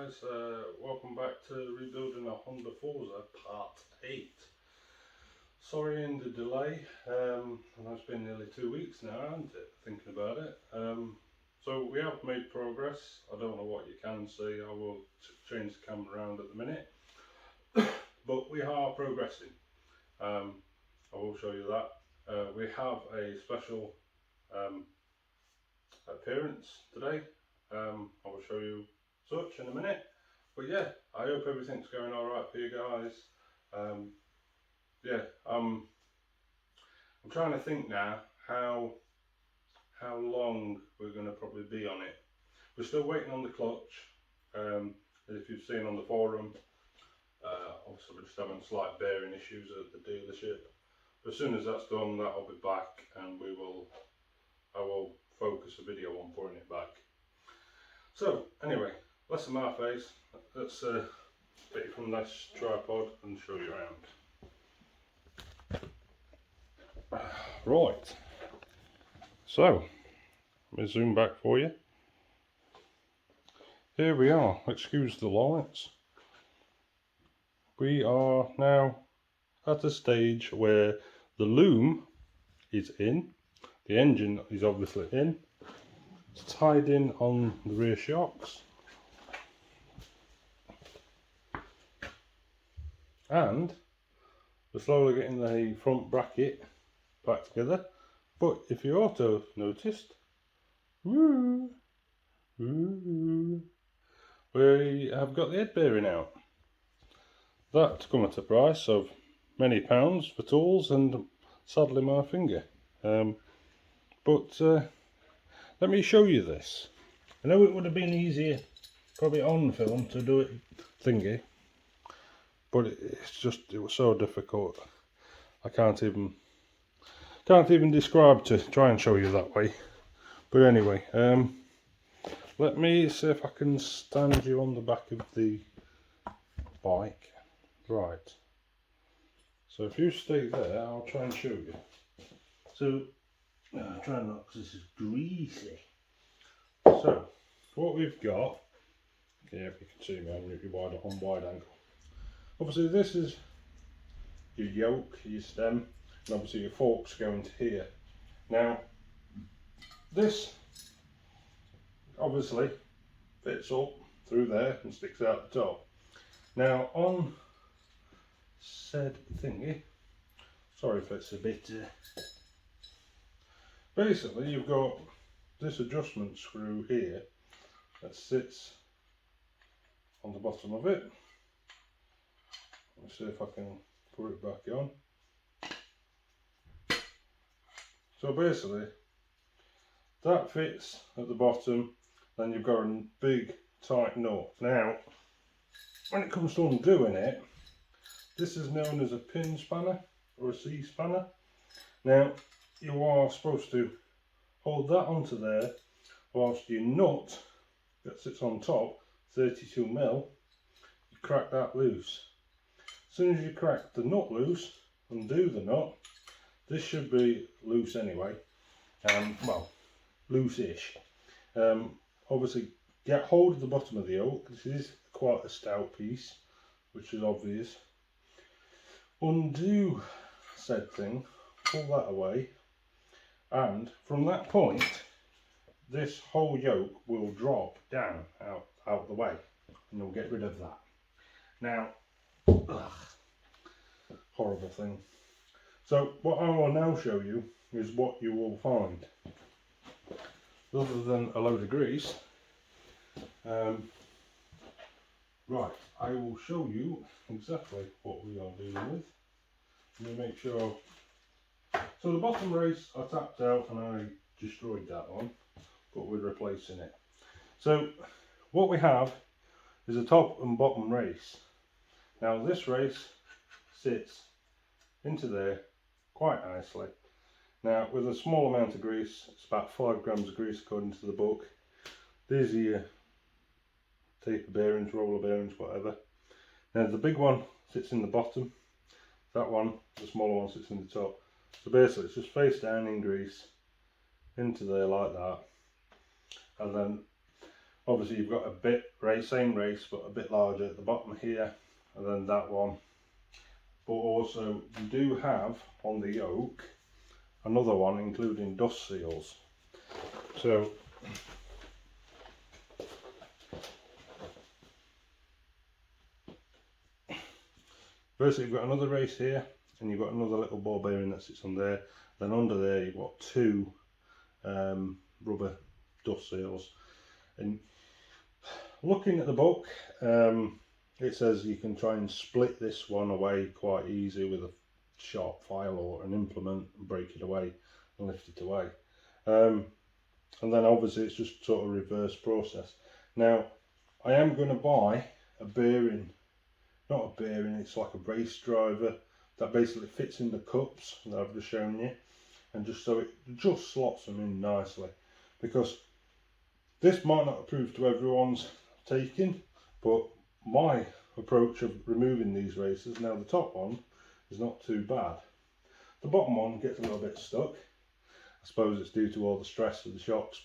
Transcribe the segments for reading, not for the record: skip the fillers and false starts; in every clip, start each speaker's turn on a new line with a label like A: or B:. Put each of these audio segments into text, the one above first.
A: guys, welcome back to rebuilding a Honda Forza part 8. Sorry in the delay, and it's been nearly 2 weeks now, hasn't it, thinking about it. So we have made progress. I don't know what you can see, I will change the camera around at the minute, but we are progressing. I will show you that. We have a special appearance today. I will show you such in a minute, but yeah, I hope everything's going all right for you guys. Yeah, I'm trying to think now how long we're going to probably be on it. We're still waiting on the clutch. If you've seen on the forum, obviously we're just having slight bearing issues at the dealership. But as soon as that's done, that'll be back, and I will focus a video on putting it back. So anyway, less of my face, let's get you from this tripod and show you around. Right, so let me zoom back for you. Here we are, excuse the lights. We are now at a stage where the loom is in, the engine is obviously in, it's tied in on the rear shocks, and we're slowly getting the front bracket back together. But if you also noticed, we have got the head bearing out. That's come at a price of many pounds for tools and sadly my finger. But let me show you this. I know it would have been easier probably on film to do it thingy, but it was so difficult. I can't even describe to try and show you that way. But anyway, let me see if I can stand you on the back of the bike. Right, so if you stay there, I'll try and show you. So try not, because this is greasy. So what we've got, yeah, if you can see me on wide angle. Obviously this is your yoke, your stem, and obviously your forks going to here. Now this obviously fits up through there and sticks out the top. Now on said thingy, sorry if it's a bit basically you've got this adjustment screw here that sits on the bottom of it. Let's see if I can put it back on. So basically that fits at the bottom, then you've got a big tight nut. Now when it comes to undoing it, this is known as a pin spanner or a C spanner. Now you are supposed to hold that onto there whilst your nut that sits on top, 32mm, you crack that loose. As soon as you crack the nut loose, undo the nut, this should be loose anyway, well, loose-ish. Obviously get hold of the bottom of the yoke. This is quite a stout piece, which is obvious. Undo said thing, pull that away, and from that point this whole yoke will drop down out the way, and you'll get rid of that. Now, horrible thing. So what I will now show you is what you will find. Other than a load of grease, right, I will show you exactly what we are dealing with. Let me make sure. So the bottom race I tapped out and I destroyed that one, but we're replacing it. So what we have is a top and bottom race. Now this race sits into there quite nicely. Now with a small amount of grease, it's about 5 grams of grease according to the book. These are your taper bearings, roller bearings, whatever. Now the big one sits in the bottom, that one, the smaller one, sits in the top. So basically it's just face down in grease into there like that, and then Obviously you've got a bit same race but a bit larger at the bottom here, and then that one. But also you do have on the yoke another one including dust seals. So firstly you've got another race here, and you've got another little ball bearing that sits on there. Then under there you've got two rubber dust seals. And looking at the book, it says you can try and split this one away quite easy with a sharp file or an implement and break it away and lift it away. And then obviously it's just sort of reverse process. Now I am going to buy a bearing, not a bearing, it's like a race driver that basically fits in the cups that I've just shown you, and just so it just slots them in nicely, because this might not approve to everyone's taking, but my approach of removing these races, now the top one is not too bad. The bottom one gets a little bit stuck. I suppose it's due to all the stress of the shocks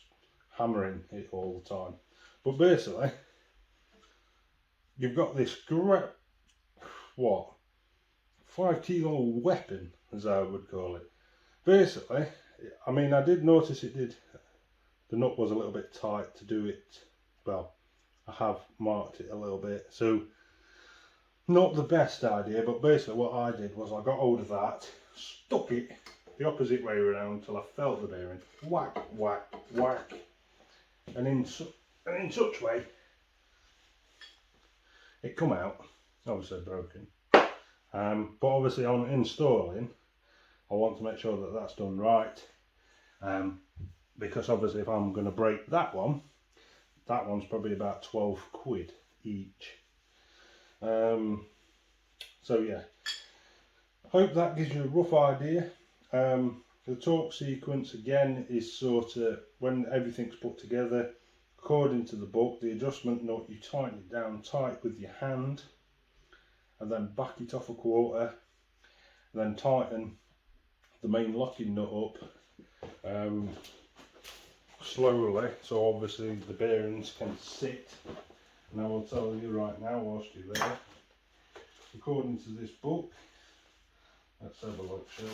A: hammering it all the time. But basically, you've got this great, what, 5 kilo weapon, as I would call it. Basically, I mean, I did notice the nut was a little bit tight to do it. Well, I have marked it a little bit, so not the best idea, but basically what I did was I got hold of that, stuck it the opposite way around until I felt the bearing, whack, whack, whack, and in such way it come out, obviously broken. But obviously on installing, I want to make sure that that's done right, because obviously if I'm going to break that one's probably about 12 quid each. So yeah, hope that gives you a rough idea. The torque sequence again is sort of when everything's put together according to the book. The adjustment nut, you tighten it down tight with your hand and then back it off a quarter, and then tighten the main locking nut up slowly, so obviously the bearings can sit. And I will tell you right now whilst you're there, according to this book, let's have a look, shall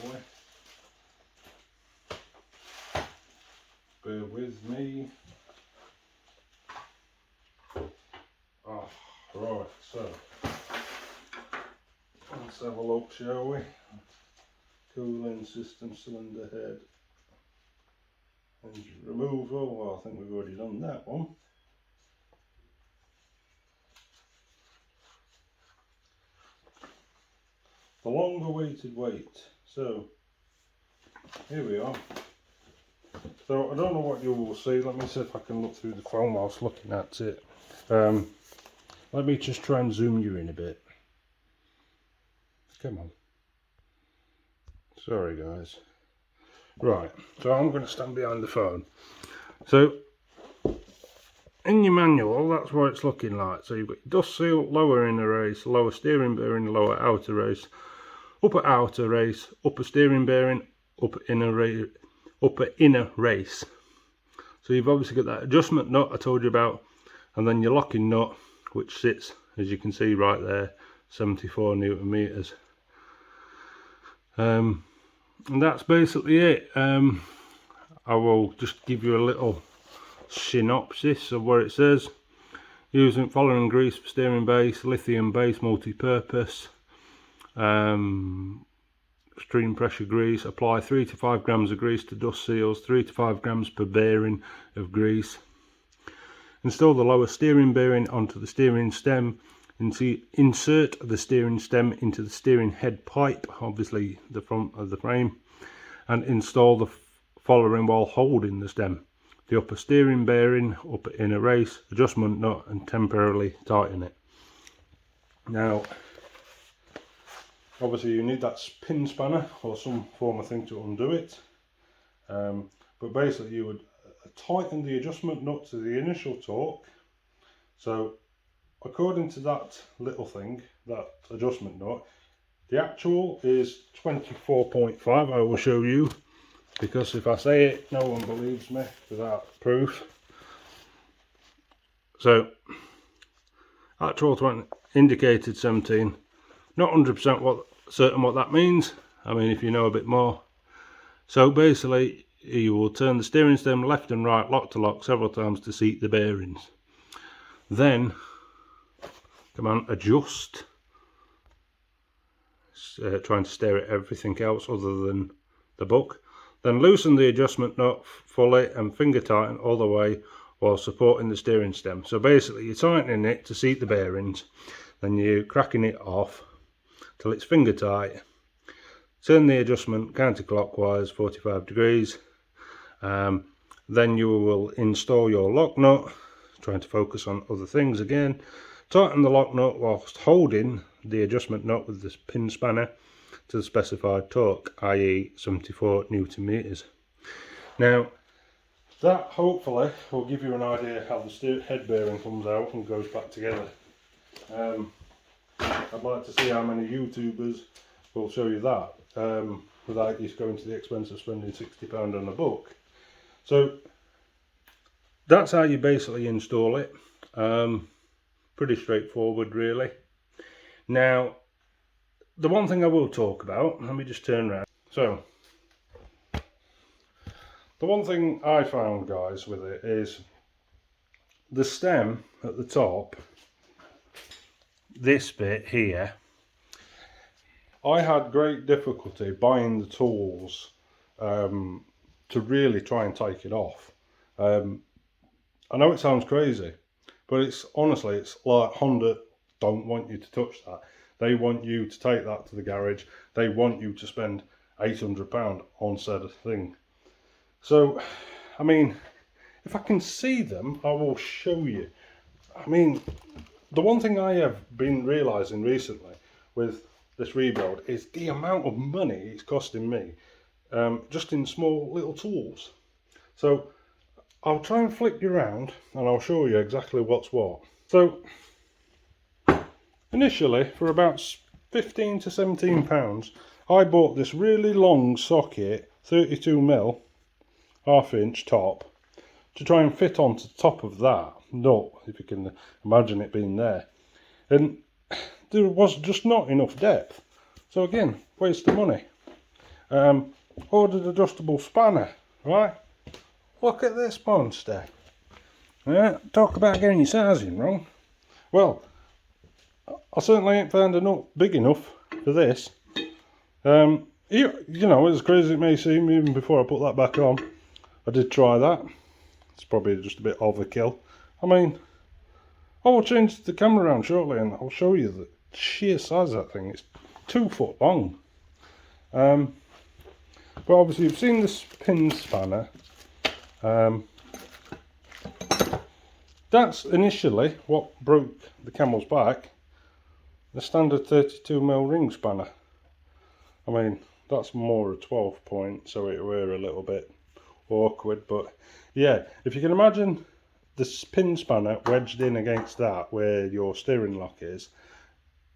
A: we? Bear with me. Oh, right, so let's have a look, shall we? Cooling system, cylinder head, engine removal. Well, I think we've already done that one. The long awaited wait. So here we are. So I don't know what you will see. Let me see if I can look through the phone whilst looking at it. Let me just try and zoom you in a bit. Come on. Sorry guys. Right, so I'm going to stand behind the phone. So in your manual, that's what it's looking like. So you've got your dust seal, lower inner race, lower steering bearing, lower outer race, upper outer race, upper steering bearing, upper inner race. So you've obviously got that adjustment nut I told you about, and then your locking nut, which sits, as you can see right there, 74 Newton meters. And that's basically it. I will just give you a little synopsis of what it says. Following grease for steering base, lithium base multi-purpose, extreme pressure grease. Apply 3 to 5 grams of grease to dust seals, 3 to 5 grams per bearing of grease. Install the lower steering bearing onto the steering stem. Insert the steering stem into the steering head pipe, obviously the front of the frame, and install the following while holding the stem: the upper steering bearing, upper inner race, adjustment nut, and temporarily tighten it. Now obviously you need that pin spanner or some form of thing to undo it, but basically you would tighten the adjustment nut to the initial torque. So according to that little thing, that adjustment nut, the actual is 24.5. I will show you, because if I say it no one believes me without proof. So actual 20, indicated 17. Not 100% certain what that means. I mean, if you know a bit more. So basically, you will turn the steering stem left and right, lock to lock, several times to seat the bearings. Then, come on, adjust. Trying to stare at everything else other than the book. Then loosen the adjustment nut fully and finger tighten all the way while supporting the steering stem. So basically, you're tightening it to seat the bearings, then you're cracking it off till it's finger tight. Turn the adjustment counterclockwise 45 degrees. Then you will install your lock nut, trying to focus on other things again. Tighten the lock nut whilst holding the adjustment nut with the pin spanner to the specified torque, i.e. 74 Newton meters. Now, that hopefully will give you an idea how the head bearing comes out and goes back together. I'd like to see how many YouTubers will show you that without you going to the expense of spending £60 on a book. So that's how you basically install it. Pretty straightforward, really. Now, the one thing I will talk about, let me just turn around. So, the one thing I found, guys, with it is the stem at the top, this bit here, I had great difficulty buying the tools to really try and take it off. I know it sounds crazy, but it's honestly, it's like Honda don't want you to touch that. They want you to take that to the garage. They want you to spend £800 on said thing. So, I mean, if I can see them, I will show you. I mean, the one thing I have been realising recently with this rebuild is the amount of money it's costing me just in small little tools. So I'll try and flick you around and I'll show you exactly what's what. So initially, for about £15 to £17, I bought this really long socket, 32mm, half-inch top, to try and fit onto the top of that nut, if you can imagine it being there. And there was just not enough depth. So again, waste of money. Ordered adjustable spanner, right? Look at this monster. Talk about getting your sizing wrong. Well, I certainly ain't found a nut big enough for this. You know, as crazy as it may seem, even before I put that back on, I did try that. It's probably just a bit overkill. I mean, I will change the camera around shortly and I'll show you the sheer size of that thing. It's 2 foot long. But obviously you've seen this pin spanner. That's initially what broke the camel's back. The standard 32mm ring spanner. I mean, that's more a 12 point, so it were a little bit awkward, but yeah, if you can imagine this pin spanner wedged in against that where your steering lock is,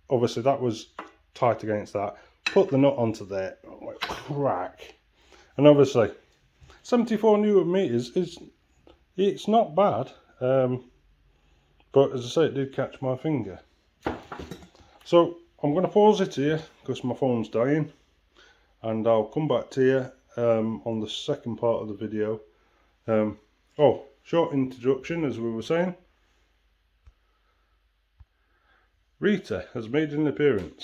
A: obviously that was tight against that. Put the nut onto there, like crack, and obviously 74 Newton meters is, it's not bad, but as I say, it did catch my finger. So I'm going to pause it here because my phone's dying, and I'll come back to you on the second part of the video. Oh, short introduction, as we were saying. Rita has made an appearance.